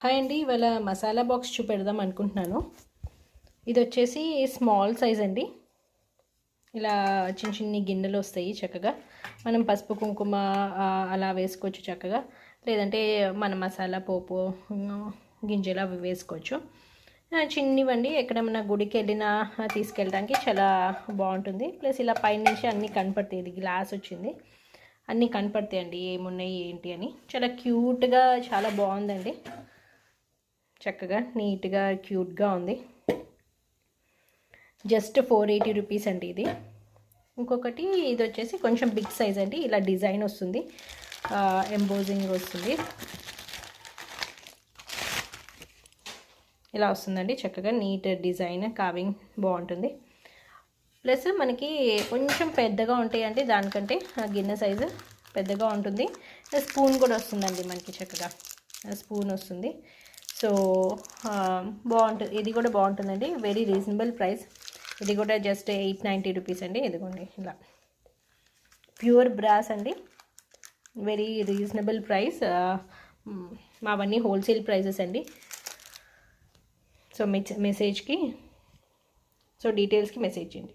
Hi అండి, ఇవాళ masala box చూపెడదాం అనుకుంటున్నాను. ఇది వచ్చేసి స్మాల్ సైజ్ అండి. ఇలా చిన్న చిన్ని గిన్నెలు వస్తాయి. చక్కగా మనం పసుపు కుంకుమ అలా వేసుకోవచ్చు చక్కగా. లేదంటే మన మసాలా పోపు గింజలు అవి వేసుకోవచ్చు. చిన్నవండి, ఎక్కడైనా గుడికి వెళ్ళినా తీసుకెళ్ళడానికి చాలా బాగుంటుంది. ప్లస్ ఇలా పైనుంచి అన్నీ కనపడతాయి. ఇది గ్లాస్ వచ్చింది, అన్నీ కనపడతాయి అండి ఏమున్నాయి ఏంటి అని. చాలా క్యూట్గా చాలా బాగుందండి. చక్కగా నీట్గా క్యూట్గా ఉంది. జస్ట్ 480 రూపీస్ అండి ఇది. ఇంకొకటి ఇది వచ్చేసి కొంచెం బిగ్ సైజ్ అండి. ఇలా డిజైన్ వస్తుంది, ఎంబోజింగ్ వస్తుంది, ఇలా వస్తుందండి. చక్కగా నీట్ డిజైన్ కావింగ్ బాగుంటుంది. ప్లస్ మనకి కొంచెం పెద్దగా ఉంటాయండి, దానికంటే గిన్నె సైజు పెద్దగా ఉంటుంది. స్పూన్ కూడా వస్తుందండి మనకి, చక్కగా స్పూన్ వస్తుంది. సో బాగుంటుంది. ఇది కూడా బాగుంటుందండి. Very reasonable price. ఇది కూడా జస్ట్ 890 రూపీస్ అండి. ఇదిగోండి ఇలా ప్యూర్ బ్రాస్ అండి. Very reasonable price. మావన్నీ హోల్సేల్ ప్రైజెస్ అండి. సో మెసేజ్కి డీటెయిల్స్కి మెసేజ్ చేయండి.